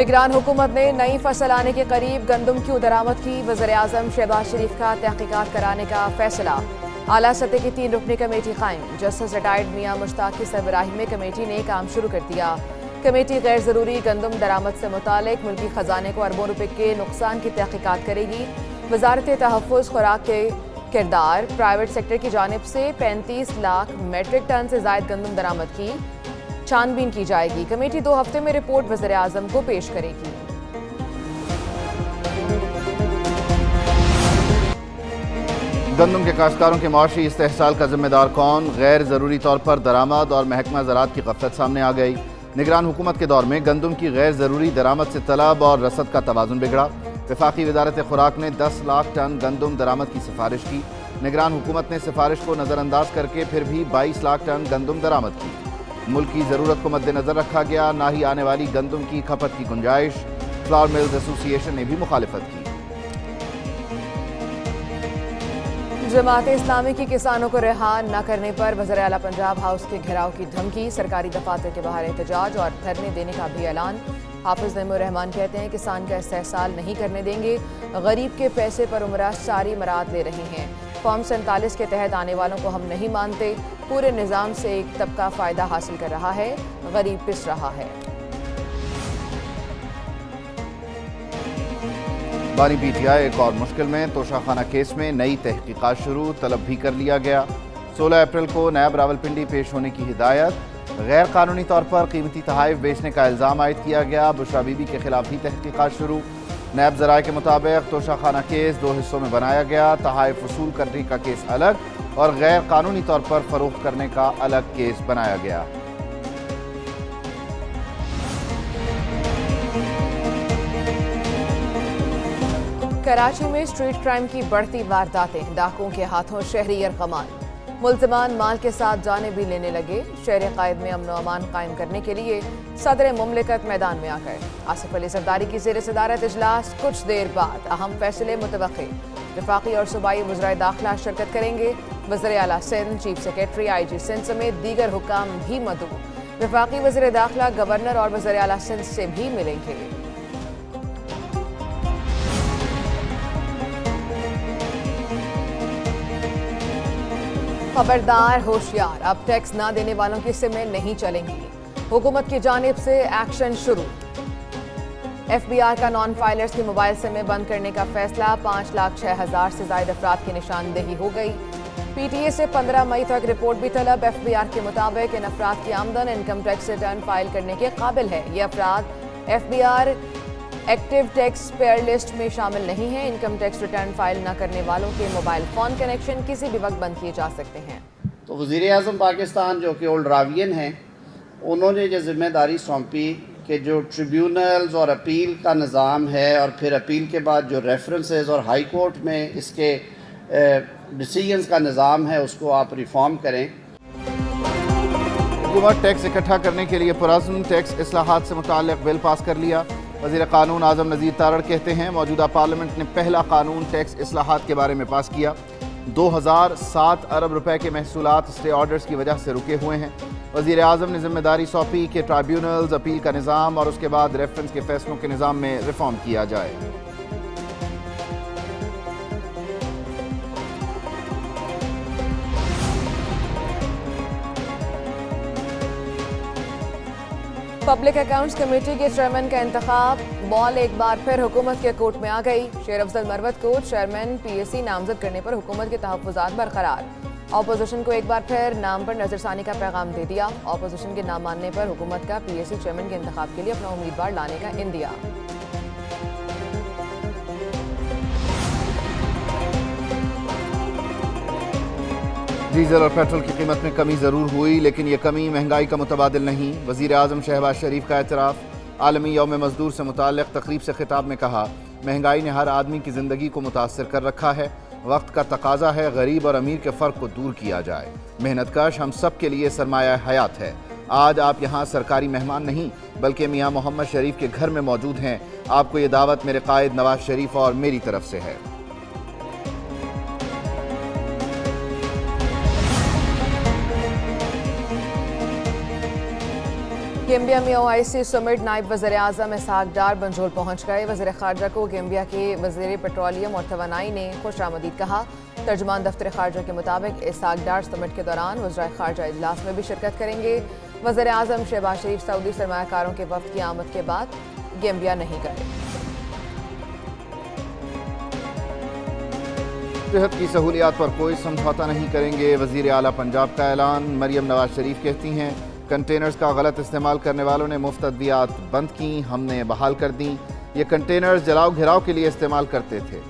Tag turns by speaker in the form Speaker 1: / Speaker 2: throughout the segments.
Speaker 1: निगरान हुकूमत ने नई फसल आने के करीब गंदम क्यों दरामद की। वज़ीर-ए-आज़म शहबाज शरीफ का तहकीकात कराने का फैसला। आला सतह की 3 रुकनी कमेटी कायम। जस्टिस रिटायर्ड मियां मुश्ताक की सरबराही में कमेटी ने काम शुरू कर दिया। कमेटी गैर ज़रूरी गंदम दरामद से मुतालिक मुल्की खजाने को अरबों रुपए के नुकसान की तहकीकात करेगी। वजारत तहफ़्फ़ुज़ खुराक के किरदार प्राइवेट सेक्टर की जानिब से 35 लाख मेट्रिक टन से ज़ायद गंदम दरामद की छानबीन की जाएगी। कमेटी 2 हफ्ते में रिपोर्ट वज़ीर-ए-आज़म को पेश करेगी।
Speaker 2: गंदम के काश्तकारों के मुआशी इस्तेहसाल का जिम्मेदार कौन? गैर ज़रूरी तौर पर दरामद और महकमा ज़राअत की गफलत सामने आ गई। निगरान हुकूमत के दौर में गंदम की गैर ज़रूरी दरामद से तलब और रसद का तवाज़ुन बिगड़ा। वफाकी वजारत खुराक ने 10 लाख टन गंदम दरामद की सिफारिश की। निगरान हुकूमत ने सिफारिश को नज़रअंदाज करके फिर भी 22 लाख टन गंदम दरामद की। मुल्क की ज़रूरत को मद्देनज़र रखा गया, ना ही आने वाली गंदम की खपत की गुंजाइश। फ्लावर मिल्स एसोसिएशन ने भी मुखालिफत की।
Speaker 1: जमात इस्लामी की किसानों को रिहा न करने पर वज़ीर आला पंजाब हाउस के घेराव की धमकी। सरकारी दफातर के बाहर एहतजाज और धरने देने का भी ऐलान। हाफिज नईमुर रहमान कहते हैं किसान का इस्तेहसाल नहीं करने देंगे। गरीब के पैसे पर उमरा सारी मराद ले रही हैं। फॉर्म 47 के तहत आने वालों को हम नहीं मानते। पूरे निज़ाम से एक तबका फ़ायदा हासिल कर रहा है, गरीब पिस रहा है।
Speaker 2: बानी पीटीआई एक और मुश्किल में। तोशाखाना केस में नई तहकीकात शुरू, तलब भी कर लिया गया। 16 अप्रैल को नायब रावलपिंडी पेश होने की हिदायत। गैर कानूनी तौर पर कीमती तहाइफ बेचने का इल्ज़ाम आयद किया गया। बुशरा बीबी के खिलाफ भी तहकीकात शुरू। नायब ज़राए के मुताबिक तोशाखाना केस 2 हिस्सों में बनाया गया। तहाइफ वसूल करने का केस अलग और गैर कानूनी तौर पर फरोख्त करने का अलग केस बनाया गया।
Speaker 1: कराची में स्ट्रीट क्राइम की बढ़ती वारदातें, डाकुओं के हाथों शहरी यरगमान। मुल्ज़िमान माल के साथ जाने भी लेने लगे। शहर कायद में अमन व अमान कायम करने के लिए सदर मुमलिकत मैदान में आ गए। आसिफ अली ज़रदारी की ज़ेर सदारत इजलास, कुछ देर बाद अहम फैसले मुतवक्के। वफाकी और सूबाई वज़राए दाखिला शिरकत करेंगे। वज़ीर आला Sindh, chief secretary, IG Sindh समेत दीगर हुकाम भी मदऊ। वफाकी वज़ीर दाखिला गवर्नर और वज़ीर आला सिंध से भी मिलेंगे। खबरदार, होशियार, अब टैक्स ना देने वालों की सिमें नहीं चलेंगी। हुकूमत की जानिब से एक्शन शुरू। FBI का नॉन फाइलर्स की मोबाइल सिमें बंद करने का फैसला। 5,06,000 से ज्यादा अफराद की निशानदेही हो गई। PTA से 15 मई तक रिपोर्ट भी तलब। FBI के मुताबिक इन अफराद की आमदन इनकम टैक्स रिटर्न फाइल करने के काबिल है। ये अफराद FBI active tax payer list में शामिल नहीं है। इनकम टैक्स रिटर्न फाइल न करने वालों के मोबाइल फ़ोन कनेक्शन किसी भी वक्त बंद किए जा सकते हैं।
Speaker 3: तो वज़ीर-ए-आज़म पाकिस्तान जो कि ओल्ड रावियन हैं, उन्होंने जो जिम्मेदारी सौंपी कि जो ट्रिब्यूनल्स और अपील का निज़ाम है और फिर अपील के बाद जो रेफरेंसेस और हाई कोर्ट में इसके डिसीजंस का निज़ाम है उसको आप रिफॉर्म करें।
Speaker 2: हुकूमत टैक्स इकट्ठा करने के लिए पुरअज़्म टैक्स इस्लाहात से मुताल्लिक़ बिल पास कर लिया। वज़ीर कानून आज़म नज़ीर तारड़ कहते हैं मौजूदा पार्लियामेंट ने पहला कानून टैक्स इस्लाहात के बारे में पास किया। 2007 अरब रुपए के महसूलात स्टे ऑर्डर्स की वजह से रुके हुए हैं। वज़ीर आज़म ने जिम्मेदारी सौंपी कि ट्राइब्यूनल्स, अपील का निज़ाम और उसके बाद रेफरेंस के फैसलों के निज़ाम में रिफॉर्म किया जाए।
Speaker 1: पब्लिक अकाउंट्स कमेटी के चेयरमैन का इंतखाब। बॉल एक बार फिर हुकूमत के कोर्ट में आ गई। शेर अफजल मरवत को चेयरमैन PAC नामजद करने पर हुकूमत के तहफ़्फ़ुज़ात बरकरार। अपोजिशन को एक बार फिर नाम पर नजरसानी का पैगाम दे दिया। अपोजिशन के नाम मानने पर हुकूमत का PAC चेयरमैन के इंतखाब के लिए अपना उम्मीदवार लाने का इंदिया।
Speaker 2: डीजल और पेट्रोल की कीमत में कमी ज़रूर हुई, लेकिन ये कमी महंगाई का मुतबादिल नहीं। वज़ीर आज़म शहबाज शरीफ का एतराफ़। आलमी यौम मज़दूर से मुताल्लिक़ तकरीब से खिताब में कहा, महंगाई ने हर आदमी की ज़िंदगी को मुतासर कर रखा है। वक्त का तकाजा है गरीब और अमीर के फ़र्क को दूर किया जाए। मेहनतकश हम सब के लिए सरमाया हयात है। आज आप यहाँ सरकारी मेहमान नहीं बल्कि मियाँ मोहम्मद शरीफ के घर में मौजूद हैं। आपको ये दावत मेरे कायद नवाज शरीफ और मेरी तरफ से है।
Speaker 1: گیمبیا میں OIC سمٹ نائب وزیر اعظم اسحاق ڈار بنجول پہنچ گئے۔ وزیر خارجہ کو گیمبیا کے وزیر پیٹرولیم اور توانائی نے خوش آمدید کہا۔ ترجمان دفتر خارجہ کے مطابق اسحاق ڈار سمٹ کے دوران وزرائے خارجہ اجلاس میں بھی شرکت کریں گے۔ وزیر اعظم شہباز شریف سعودی سرمایہ کاروں کے وفد کی آمد کے بعد گیمبیا نہیں گئے۔
Speaker 2: صحت کی سہولیات پر کوئی سمجھوتہ نہیں کریں گے، وزیر اعلیٰ پنجاب کا اعلان۔ مریم نواز شریف کہتی ہیں کنٹینرز کا غلط استعمال کرنے والوں نے مفت ادویات بند کیں، ہم نے بحال کر دیں۔ یہ کنٹینرز جلاؤ گھراؤ کے لیے استعمال کرتے تھے،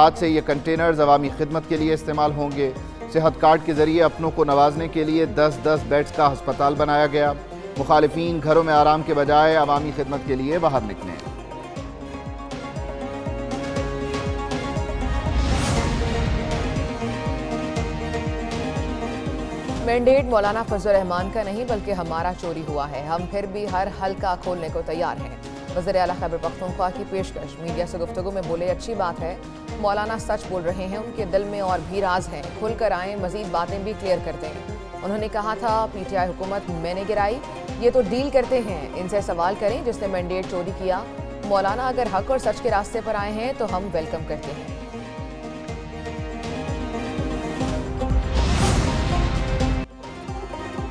Speaker 2: آج سے یہ کنٹینرز عوامی خدمت کے لیے استعمال ہوں گے۔ صحت کارڈ کے ذریعے اپنوں کو نوازنے کے لیے 10 بیڈز کا ہسپتال بنایا گیا۔ مخالفین گھروں میں آرام کے بجائے عوامی خدمت کے لیے باہر نکلیں۔
Speaker 1: مینڈیٹ مولانا فضل الرحمان کا نہیں بلکہ ہمارا چوری ہوا ہے، ہم پھر بھی ہر حلقہ کھولنے کو تیار ہیں۔ وزیر اعلیٰ خیبر پختونخوا کی پیشکش، میڈیا سے گفتگو میں بولے اچھی بات ہے، مولانا سچ بول رہے ہیں، ان کے دل میں اور بھی راز ہیں، کھل کر آئیں، مزید باتیں بھی کلیئر کر دیں۔ انہوں نے کہا تھا PTI حکومت میں نے گرائی، یہ تو ڈیل کرتے ہیں، ان سے سوال کریں جس نے مینڈیٹ چوری کیا۔ مولانا اگر حق اور سچ کے راستے پر آئے ہیں تو ہم ویلکم کرتے ہیں۔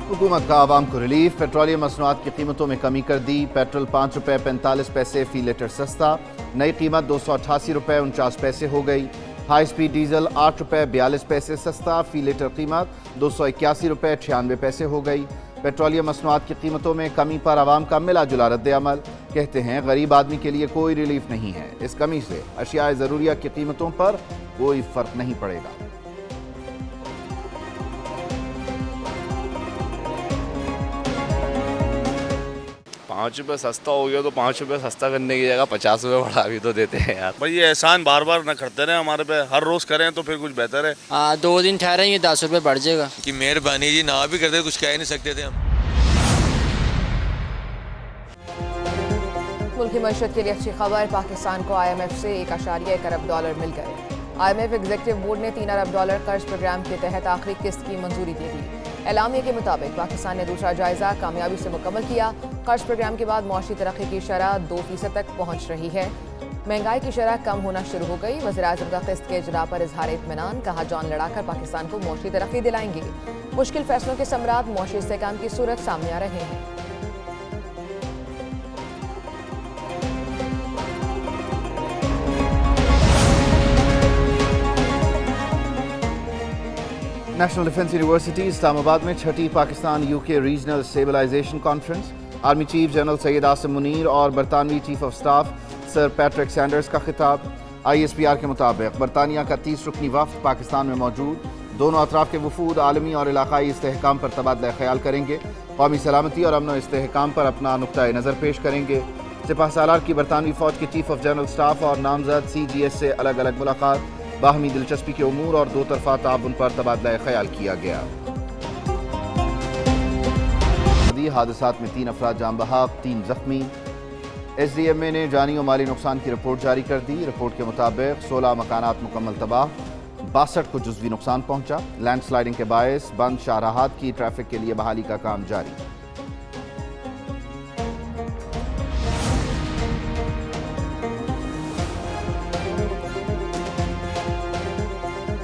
Speaker 2: حکومت کا عوام کو ریلیف، پیٹرولیم مصنوعات کی قیمتوں میں کمی کر دی۔ پیٹرول 5 روپے 45 پیسے فی لیٹر سستا، نئی قیمت 288 روپے 49 پیسے ہو گئی۔ ہائی سپیڈ ڈیزل 8 روپے 42 پیسے سستا، فی لیٹر قیمت 281 روپے 96 پیسے ہو گئی۔ پیٹرولیم مصنوعات کی قیمتوں میں کمی پر عوام کا ملا جلا رد عمل، کہتے ہیں غریب آدمی کے لیے کوئی ریلیف نہیں ہے، اس کمی سے اشیاء ضروریہ کی قیمتوں پر کوئی فرق نہیں پڑے گا۔
Speaker 4: پانچ روپے سستا ہو گیا تو 5 روپے سستا کرنے کی جگہ 50 روپے بڑھا بھی تو دیتے ہیں یار۔
Speaker 5: بھائی یہ احسان بار بار نہ کرتے رہے ہمارے پہ، ہر روز کریں تو پھر کچھ بہتر ہے۔
Speaker 6: 2 دن ٹھہریں گے 10 روپے بڑھ جائے گا۔
Speaker 7: کہ مہربانی جی، نہ بھی کرتے کچھ کہہ نہیں سکتے تھے ہم۔
Speaker 1: ملک کی معیشت کے لیے اچھی خبر، پاکستان کو IMF سے $1.1 ارب مل گئے۔ IMF ایگزیکٹو بورڈ نے $3 ارب قرض پروگرام کے تحت آخری قسط کی منظوری دے دی۔ اعلامیہ کے مطابق پاکستان نے دوسرا جائزہ کامیابی سے مکمل کیا۔ قرض پروگرام کے بعد معاشی ترقی کی شرح 2% تک پہنچ رہی ہے، مہنگائی کی شرح کم ہونا شروع ہو گئی۔ وزیر اعظم کا قسط کے اجراء پر اظہار اطمینان، کہا جان لڑا کر پاکستان کو معاشی ترقی دلائیں گے۔ مشکل فیصلوں کے ثمرات معاشی استحکام کی صورت سامنے آ رہے ہیں۔
Speaker 2: National defence university Islamabad میں 6ٹی Pakistan UK regional stabilisation conference, army chief general Syed Asim Munir اور برطانوی chief of staff sir Patrick Sanders کا خطاب۔ ISPR کے مطابق برطانیہ کا 30 رکنی وفد پاکستان میں موجود، دونوں اطراف کے وفود عالمی اور علاقائی استحکام پر تبادلہ خیال کریں گے، قومی سلامتی اور امن و استحکام پر اپنا نقطۂ نظر پیش کریں گے۔ سپہ سالار کی برطانوی فوج کے چیف آف جنرل سٹاف اور نامزد CGS سے الگ الگ ملاقات، باہمی دلچسپی کے امور اور دو طرفہ تعاون پر تبادلہ خیال کیا گیا۔ حادثات میں 3 افراد جاں بحق، 3 زخمی۔ SDMA نے جانی و مالی نقصان کی رپورٹ جاری کر دی۔ رپورٹ کے مطابق 16 مکانات مکمل تباہ، 62 کو جزوی نقصان پہنچا۔ لینڈ سلائڈنگ کے باعث بند شاہراہات کی ٹریفک کے لیے بحالی کا کام جاری۔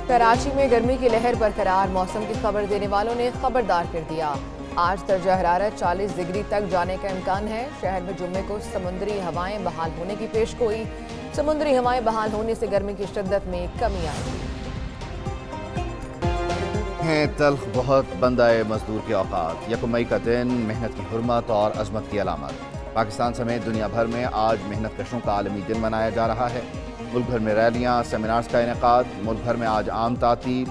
Speaker 1: کراچی میں گرمی کی لہر برقرار، موسم کی خبر دینے والوں نے خبردار کر دیا۔ آج درجہ حرارت 40 ڈگری تک جانے کا امکان ہے۔ شہر میں جمعے کو سمندری ہوائیں بحال ہونے کی پیش گوئی، سمندری ہوائیں بحال ہونے سے گرمی کی شدت میں کمی آئے گی۔
Speaker 2: ہیں تلخ بہت بندہ مزدور کے اوقات، 1 مئی کا دن محنت کی حرمت اور عظمت کی علامت۔ پاکستان سمیت دنیا بھر میں آج محنت کشوں کا عالمی دن منایا جا رہا ہے۔ ملک بھر میں ریلیاں، سیمینارز کا انعقاد، ملک بھر میں آج عام تعطیل۔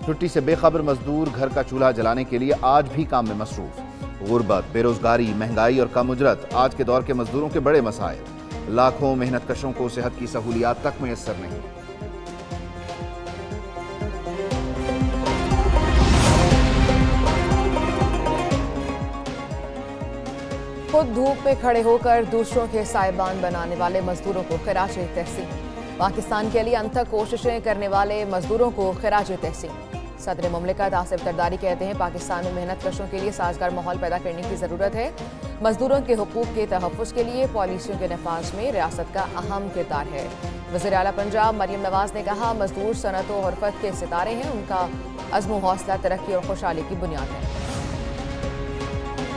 Speaker 2: چھٹی سے بے خبر مزدور گھر کا چولہا جلانے کے لیے آج بھی کام میں مصروف۔ غربت، بے روزگاری، مہنگائی اور کم اجرت آج کے دور کے مزدوروں کے بڑے مسائل۔ لاکھوں محنت کشوں کو صحت کی سہولیات تک میسر نہیں۔
Speaker 1: خود دھوپ میں کھڑے ہو کر دوسروں کے سائبان بنانے والے مزدوروں کو خراج تحسین۔ پاکستان کے لیے انتھک کوششیں کرنے والے مزدوروں کو خراج تحسین۔ सदर मुमलिकत आसिफ जरदारी कहते हैं पाकिस्तान में मेहनत कशों के लिए साजगार माहौल पैदा करने की ज़रूरत है। मजदूरों के हुकूक के तहफ़्फ़ुज़ के लिए पॉलिसियों के नफाज में रियासत का अहम किरदार है। वज़ीर आला पंजाब मरियम नवाज़ ने कहा मजदूर सनत और हरफत के सितारे हैं, उनका अज़्म हौसला तरक्की और खुशहाली की बुनियाद है।